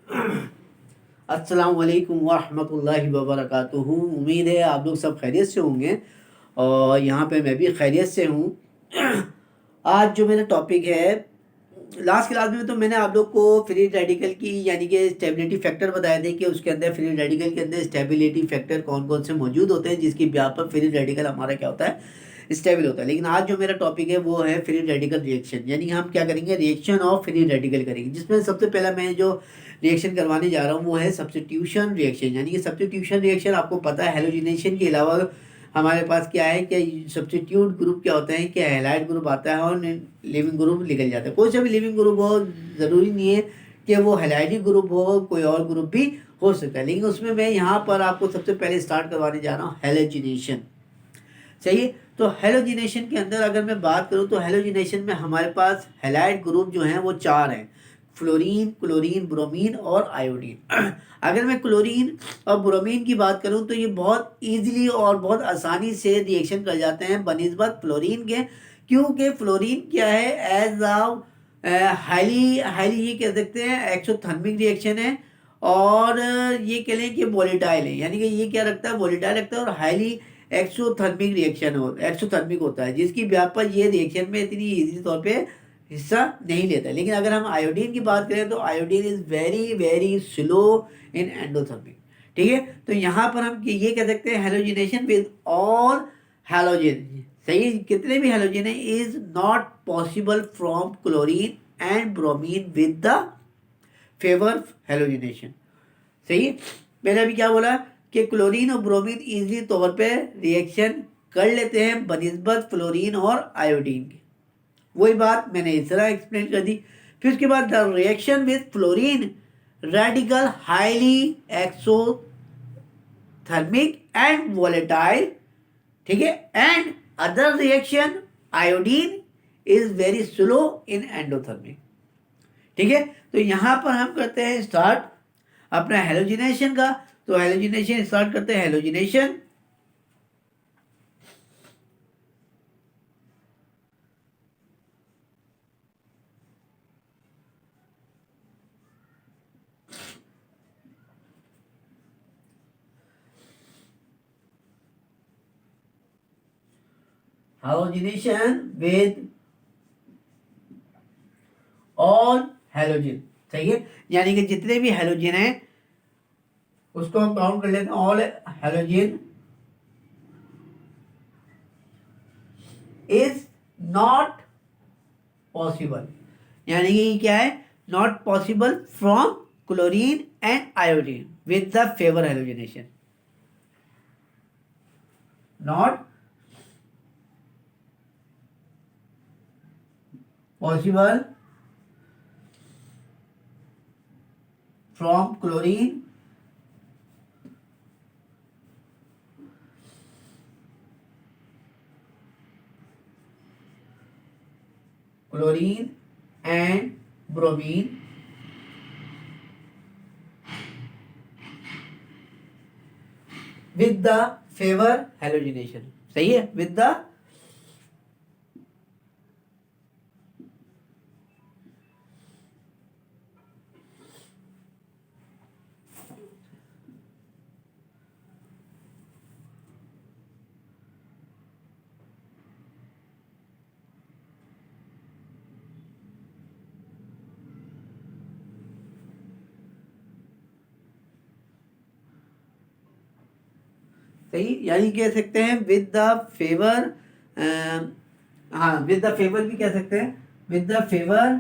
अस्सलाम वालेकुम वरहमतुल्लाहि वबरकातुहू। उम्मीद है आप लोग सब खैरियत से होंगे और यहाँ पे मैं भी खैरियत से हूँ। आज जो मेरा टॉपिक है, लास्ट क्लास में तो मैंने आप लोग को फ्री रेडिकल की यानी कि स्टेबिलिटी फैक्टर बताए थे कि उसके अंदर फ्री रेडिकल के अंदर स्टेबिलिटी फैक्टर कौन कौन से मौजूद होते हैं जिसकी ब्याह पर फ्री रेडिकल हमारा क्या होता है, स्टेबल होता है। लेकिन आज जो मेरा टॉपिक है वो है फ्री रेडिकल रिएक्शन, यानी हम क्या करेंगे, रिएक्शन ऑफ फ्री रेडिकल करेंगे। जिसमें सबसे पहला मैं जो रिएक्शन करवाने जा रहा हूँ वो है सब्स्टिट्यूशन रिएक्शन। यानी कि सब्स्टिट्यूशन रिएक्शन आपको पता है हेलोजिनेशन के अलावा हमारे पास क्या है कि सब्स्टिट्यूट ग्रुप क्या होते हैं कि हैलाइड ग्रुप आता है और लिविंग ग्रुप निकल जाता है। कोई सा भी लिविंग ग्रुप हो, ज़रूरी नहीं है कि वो हैलाइडी ग्रुप हो, कोई और ग्रुप भी हो सकता है। लेकिन उसमें मैं यहाँ पर आपको सबसे पहले स्टार्ट करवाने जा रहा हूँ हेलोजिनेशन। सही है। तो हेलोजिनेशन के अंदर अगर मैं बात करूं तो हेलोजिनेशन में हमारे पास हैलाइड ग्रुप जो हैं वो चार हैं: फ्लोरीन, क्लोरीन, ब्रोमीन और आयोडीन। अगर मैं क्लोरीन और ब्रोमीन की बात करूं तो ये बहुत इजीली और बहुत आसानी से रिएक्शन कर जाते हैं बनिस्बत फ्लोरीन के। क्योंकि फ्लोरीन क्या है, एज हाईली हाईली ये कह सकते हैं एक्सोथर्मिक रिएक्शन है। और ये कह लें कि वोलेटाइल है, यानी कि ये क्या रखता है, वोलेटाइल रखता है और हाईली एक्सोथर्मिक रिएक्शन हो एक्सोथर्मिक होता है, जिसकी व्यापक ये रिएक्शन में इतनी इजी तौर पे हिस्सा नहीं लेता। लेकिन अगर हम आयोडीन की बात करें तो iodine is very very slow in endothermic. ठीक है। तो यहाँ पर हम ये कह सकते हैं हेलोजिनेशन विद ऑल हेलोजन, सही है, कितने भी हेलोजन है, is not possible from chlorine and bromine with the favour halogenation. सही है। मैंने अभी क्या बोला कि क्लोरीन और ब्रोमीन इजीली तौर पे रिएक्शन कर लेते हैं बनिस्बत फ्लोरीन और आयोडीन के। वही बात मैंने इस तरह एक्सप्लेन कर दी। फिर उसके बाद the reaction with fluorine radical highly exothermic and volatile. ठीक है। And other reaction iodine is very slow in endothermic. ठीक है। तो यहां पर हम करते हैं स्टार्ट अपना हेलोजिनेशन का। तो हेलोजिनेशन स्टार्ट करते हैं। Halogenation halogenation with all halogen. सही है। यानी कि जितने भी हेलोजन हैं उसको हम काउंट कर लेते हैं, all halogen is not possible. यानी कि क्या है, not possible from chlorine and iodine with the favour halogenation. Not possible from chlorine chlorine and bromine with the favour halogenation. सही है। विद द सही, यानी कह सकते हैं विद द फेवर। हाँ, विद द फेवर भी कह सकते हैं, विद द फेवर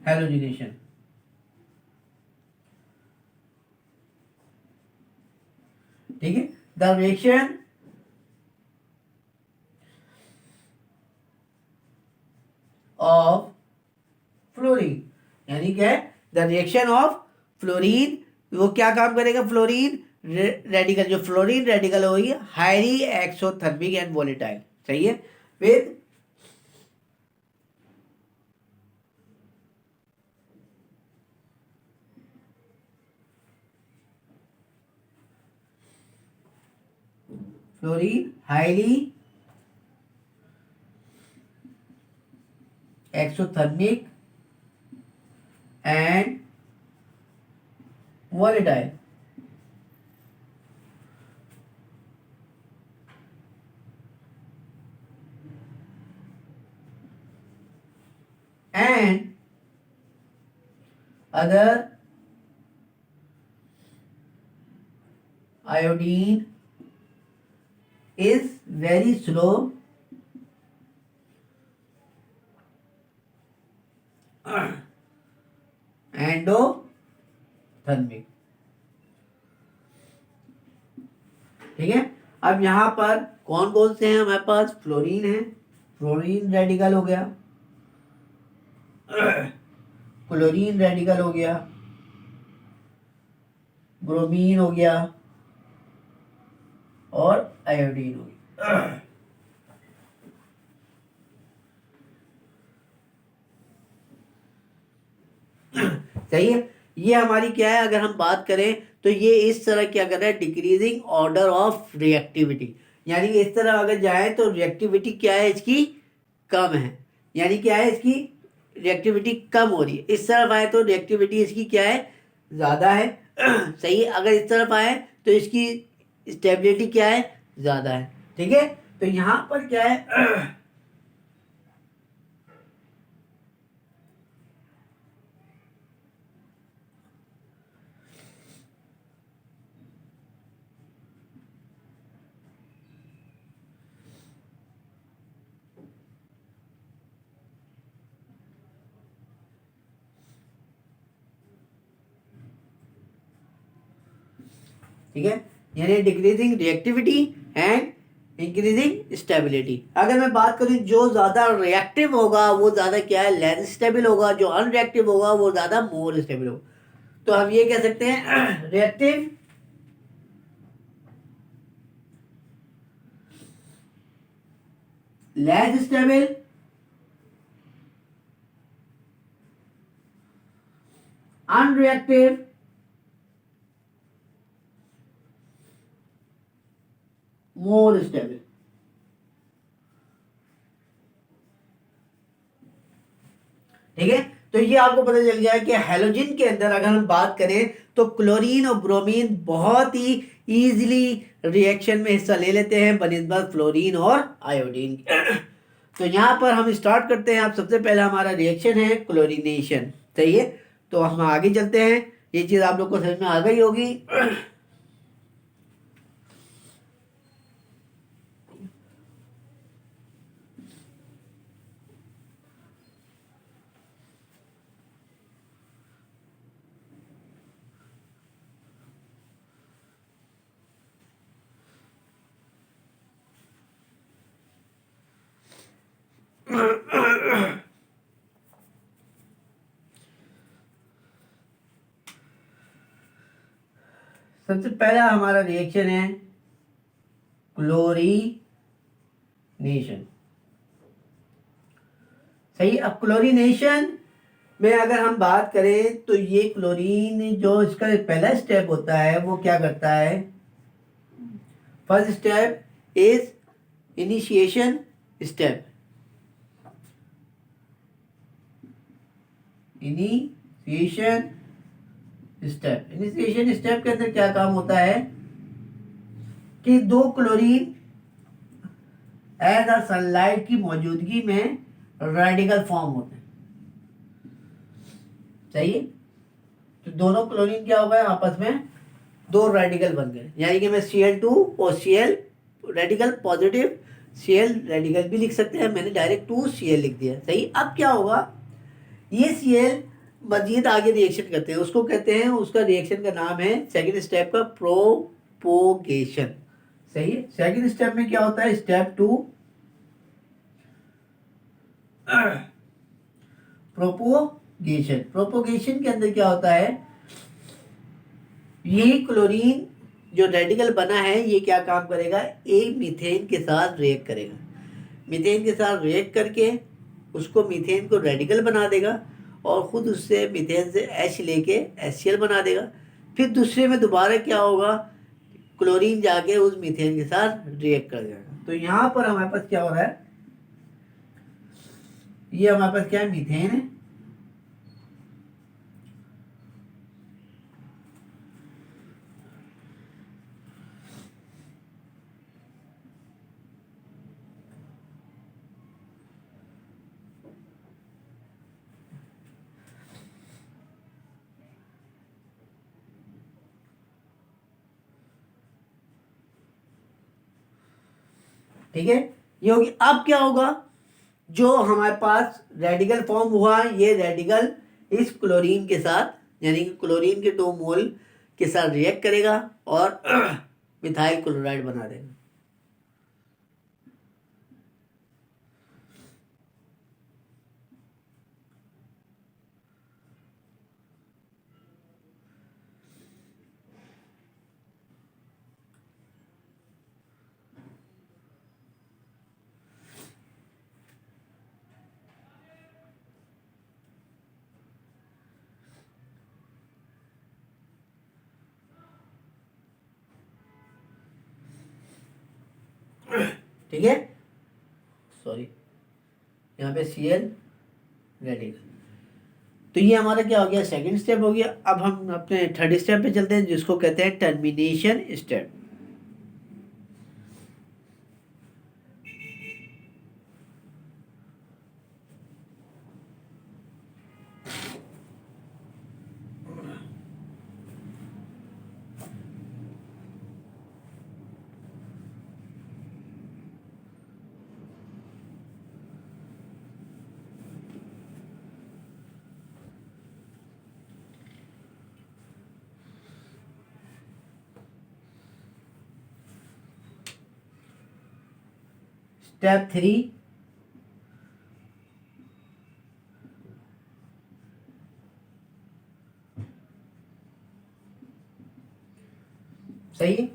हेलोजिनेशन। ठीक है। द रिएक्शन ऑफ फ्लोरीन, यानी क्या है, द रिएक्शन ऑफ फ्लोरीन, वो क्या काम करेगा, फ्लोरीन रेडिकल, जो फ्लोरीन रेडिकल होगी हाईली एक्सोथर्मिक एंड वोलेटाइल। सही है। With fluorine highly exothermic and volatile. And other iodine is very slow endothermic. ठीक है. अब यहां पर कौन कौन से हैं हमारे पास? फ्लोरीन है, फ्लोरीन रेडिकल हो गया, क्लोरीन रेडिकल हो गया, ब्रोमीन हो गया और आयोडीन हो गया. सही है. ये हमारी क्या है, अगर हम बात करें तो ये इस तरह क्या कर रहा है, डिक्रीजिंग ऑर्डर ऑफ रिएक्टिविटी. यानी कि इस तरह अगर जाए तो रिएक्टिविटी क्या है इसकी, कम है. यानी क्या है, इसकी रिएक्टिविटी कम हो रही है. इस तरफ आए तो रिएक्टिविटी इसकी क्या है, ज़्यादा है. सही है. अगर इस तरफ आए तो इसकी स्टेबिलिटी क्या है, ज़्यादा है. ठीक है. तो यहाँ पर क्या है, ठीक है. यानी decreasing reactivity and increasing stability. अगर मैं बात करूं, जो ज़्यादा रिएक्टिव होगा वो ज़्यादा क्या है, लेस स्टेबल होगा. जो अनरिएक्टिव होगा वो ज़्यादा मोर स्टेबल होगा. तो हम ये कह सकते हैं reactive less stable unreactive more stable. ठीक है. तो ये आपको पता चल गया कि हेलोजन के अंदर अगर हम बात करें तो क्लोरीन और ब्रोमीन बहुत ही इजीली रिएक्शन में हिस्सा ले लेते हैं बनिस्बत फ्लोरीन और आयोडीन. तो यहाँ पर हम स्टार्ट करते हैं. आप सबसे पहले हमारा रिएक्शन है क्लोरीनेशन. सही है. तो हम आगे चलते हैं. ये चीज़ आप लोग को समझ में आ गई होगी. सबसे पहला हमारा रिएक्शन है क्लोरीनेशन. सही. अब क्लोरीनेशन में अगर हम बात करें तो ये क्लोरीन जो इसका पहला स्टेप होता है वो क्या करता है, first step is initiation step. Initiation step. Initiation step के अंदर क्या काम होता है कि दो क्लोरीन एज अ सनलाइट की मौजूदगी में रेडिकल फॉर्म होते हैं. सही है. तो दोनों क्लोरीन क्या हो गए, आपस में दो रेडिकल बन गए. यानी कि मैं Cl2 और Cl radical positive Cl radical भी लिख सकते हैं. मैंने डायरेक्ट 2Cl लिख दिया. सही. अब क्या होगा, ये Cl मजीद आगे रिएक्शन करते हैं. उसको कहते हैं, उसका रिएक्शन का नाम है सेकंड स्टेप का प्रोपोगेशन. सही है. सेकंड स्टेप में क्या होता है, स्टेप 2 प्रोपोगेशन. प्रोपोगेशन के अंदर क्या होता है, यही क्लोरीन जो रेडिकल बना है ये क्या काम करेगा, एक मीथेन के साथ रिएक्ट करेगा. मीथेन के साथ रिएक्ट करके उसको मीथेन को रेडिकल बना देगा और ख़ुद उससे मीथेन से H लेके HCl बना देगा. फिर दूसरे में दोबारा क्या होगा, क्लोरीन जाके उस मीथेन के साथ रिएक्ट कर जाएगा. तो यहाँ पर हमारे पास क्या हो रहा है, ये हमारे पास क्या है, मीथेन है. ठीक है, ये होगी। अब क्या होगा, जो हमारे पास रेडिकल फॉर्म हुआ, ये रेडिकल इस क्लोरीन के साथ, यानी कि क्लोरीन के 2 मोल के साथ रिएक्ट करेगा और मिथाइल क्लोराइड बना देगा। ठीक है, सॉरी, यहाँ पे Cl रेडिकल। तो ये हमारा क्या हो गया, सेकंड स्टेप हो गया। अब हम अपने थर्ड स्टेप पे चलते हैं, जिसको कहते हैं टर्मिनेशन स्टेप। स्टेप 3, सही है।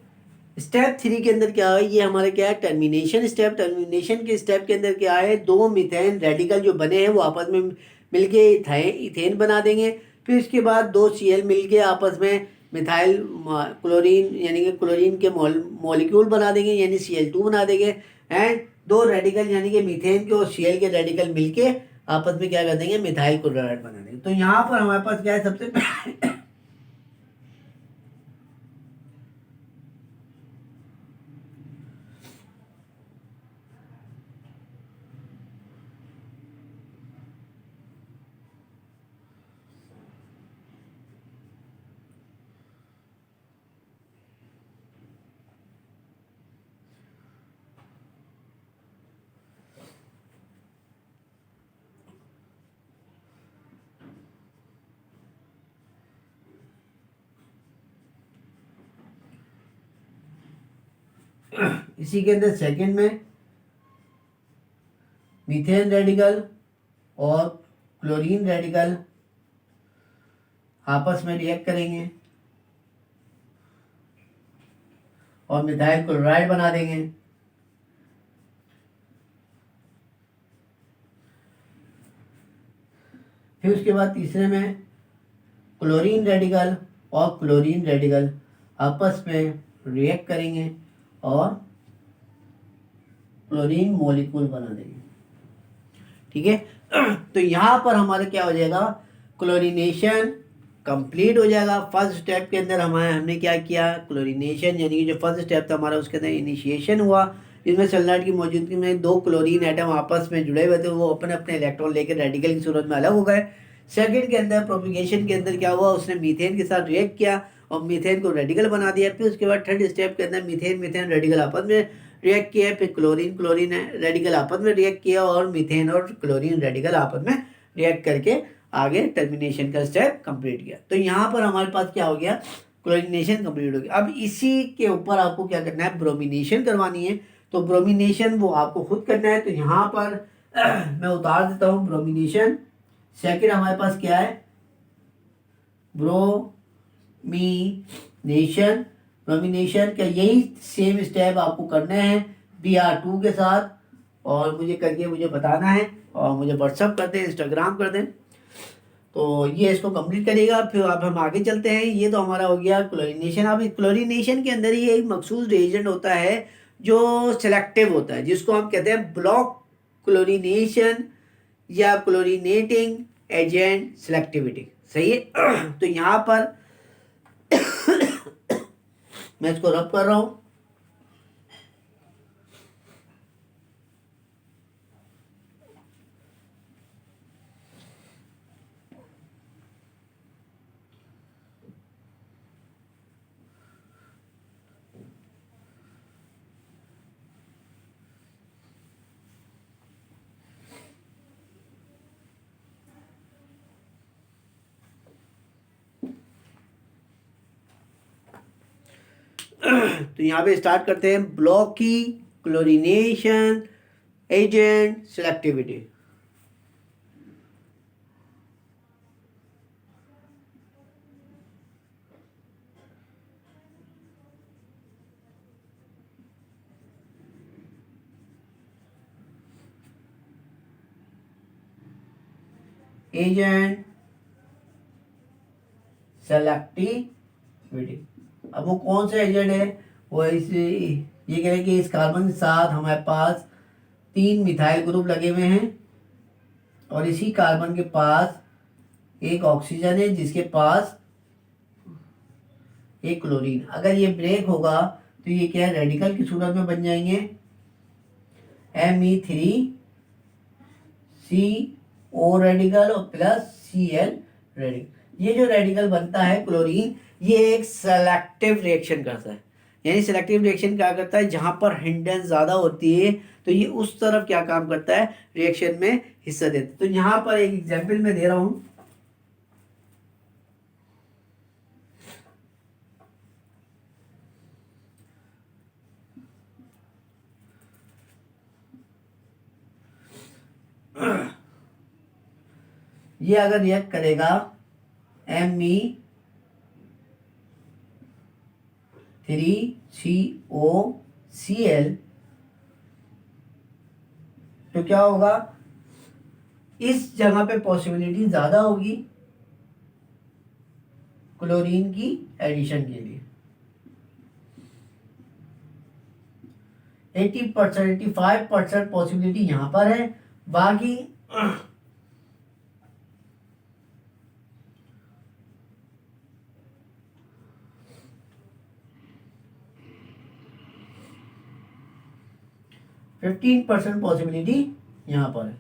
स्टेप 3 के अंदर क्या है, ये हमारे क्या है, टर्मिनेशन स्टेप। टर्मिनेशन के स्टेप के अंदर क्या है, 2 मीथेन रेडिकल जो बने हैं वो आपस में मिलके इथेन बना देंगे। फिर इसके बाद 2 Cl मिलके आपस में मिथाइल क्लोरीन, यानी कि क्लोरीन के मॉलिक्यूल बना देंगे, यानी Cl2 बना देंगे। एंड 2 रेडिकल यानी कि मीथेन के और Cl के रेडिकल मिलके आपस में क्या कर देंगे, मिथाइल क्लोराइड बना देंगे। तो यहाँ पर हमारे पास क्या है, सबसे इसी के अंदर सेकंड में मीथेन रेडिकल और क्लोरीन रेडिकल आपस में रिएक्ट करेंगे और मिथाइल क्लोराइड बना देंगे। फिर उसके बाद तीसरे में क्लोरीन रेडिकल और क्लोरीन रेडिकल आपस में रिएक्ट करेंगे और क्लोरीन मॉलिक्यूल बना देंगे। ठीक है, तो यहाँ पर हमारा क्या हो जाएगा, क्लोरीनेशन कंप्लीट हो जाएगा। फर्स्ट स्टेप के अंदर हमने क्या किया, क्लोरीनेशन, यानी कि जो फर्स्ट स्टेप था हमारा, उसके अंदर इनिशिएशन हुआ। इसमें सल्फाइड की मौजूदगी में 2 क्लोरीन एटम आपस में जुड़े हुए थे, वो अपने अपने इलेक्ट्रॉन लेकर रेडिकल की सूरत में अलग हो गए। सेकंड के अंदर प्रोपिगेशन के अंदर क्या हुआ, उसने मीथेन के साथ रिएक्ट किया और मीथेन को रेडिकल बना दिया। फिर उसके बाद थर्ड स्टेप के अंदर मीथेन मीथेन रेडिकल आपस में रिएक्ट किया, फिर क्लोरीन क्लोरीन रेडिकल आपस में रिएक्ट किया और मीथेन और क्लोरीन रेडिकल आपस में रिएक्ट करके आगे टर्मिनेशन का स्टेप कंप्लीट किया। तो यहाँ पर हमारे पास क्या हो गया, क्लोरीनेशन कंप्लीट हो गया। अब इसी के ऊपर आपको क्या करना है, ब्रोमिनेशन करवानी है। तो ब्रोमिनेशन वो आपको खुद करना है। तो यहाँ पर मैं उतार देता हूँ ब्रोमिनेशन। सेकंड हमारे पास क्या है, ब्रोमिनेशन। ब्रोमिनेशन का यही सेम स्टेप आपको करना है Br2 के साथ, और मुझे करके मुझे बताना है और मुझे व्हाट्सअप कर दें, इंस्टाग्राम कर दें। तो ये इसको कंप्लीट करेगा। फिर अब हम आगे चलते हैं। ये तो हमारा हो गया क्लोरीनेशन। अब क्लोरीनेशन के अंदर ही एक मखसूस रिएजेंट होता है जो सिलेक्टिव होता है, जिसको हम कहते हैं ब्लॉक क्लोरीनेशन या क्लोरीनेटिंग एजेंट सिलेक्टिविटी। सही है। तो यहाँ पर मैं इसको रब कर रहा हूँ। तो यहाँ पे स्टार्ट करते हैं, blocky chlorination agent selectivity. Agent selectivity, अब वो कौन सा एजेंट है, वो इसे ये कह रहे हैं कि इस कार्बन के साथ हमारे पास 3 मिथाइल ग्रुप लगे हुए हैं और इसी कार्बन के पास एक ऑक्सीजन है जिसके पास एक क्लोरीन। अगर ये ब्रेक होगा तो ये क्या है, रेडिकल की सूरत में बन जाएंगे, Me3CO रेडिकल और प्लस Cl रेडिकल। ये जो रेडिकल बनता है क्लोरीन, ये एक सेलेक्टिव रिएक्शन करता है। यानी सेलेक्टिव रिएक्शन क्या करता है, जहां पर हिंडेंस ज़्यादा होती है तो ये उस तरफ क्या काम करता है, रिएक्शन में हिस्सा देता है। तो यहाँ पर एक एग्जाम्पल मैं दे रहा हूँ, ये अगर रिएक्ट करेगा Me3COCl तो क्या होगा, इस जगह पे पॉसिबिलिटी ज्यादा होगी क्लोरीन की एडिशन के लिए। 80% 85% पॉसिबिलिटी यहां पर है, बाकी 15% पॉसिबिलिटी यहां पर है।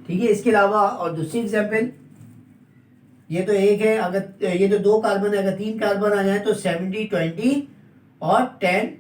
ठीक है, इसके अलावा और दूसरी एग्जाम्पल, ये तो एक है, अगर ये तो 2 कार्बन है, अगर 3 कार्बन आ जाए तो 70-20 और 10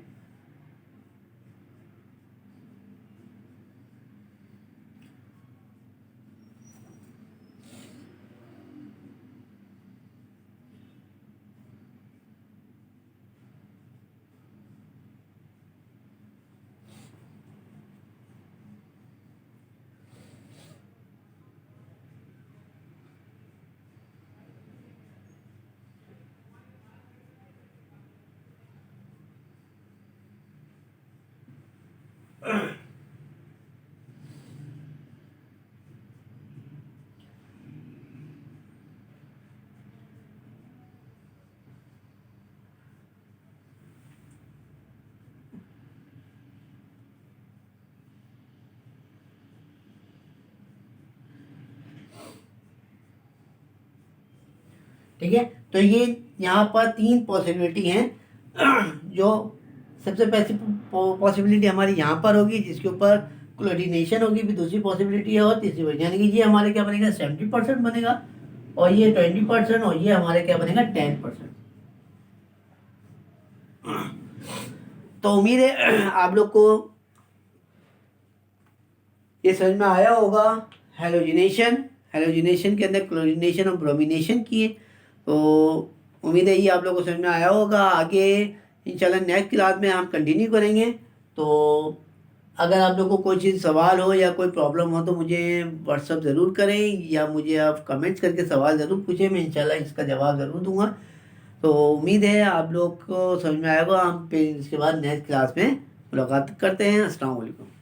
ठीक है। तो ये यहाँ पर 3 पॉसिबिलिटी हैं। जो सबसे पहली पॉसिबिलिटी हमारी यहाँ पर होगी जिसके ऊपर क्लोरीनेशन होगी, फिर दूसरी पॉसिबिलिटी है और तीसरी बनेगी, यानी कि ये हमारे क्या बनेगा 70% बनेगा और ये 20% और ये हमारे क्या बनेगा 10%। तो उम्मीद है आप लोग को ये समझ में आया होगा। हेलोजिनेशन के अंदर क्लोरीनेशन और ब्रोमिनेशन की, तो उम्मीद है ये आप लोगों को समझ में आया होगा। आगे इंशाल्लाह नेक्स्ट क्लास में हम कंटिन्यू करेंगे। तो अगर आप लोग को कोई चीज़ सवाल हो या कोई प्रॉब्लम हो तो मुझे व्हाट्सअप ज़रूर करें या मुझे आप कमेंट्स करके सवाल ज़रूर पूछें, मैं इंशाल्लाह इसका जवाब ज़रूर दूंगा। तो उम्मीद है आप लोग को समझ में आएगा। हम फिर इसके बाद नेक्स्ट क्लास में मुलाकात करते हैं। अस्सलाम वालेकुम।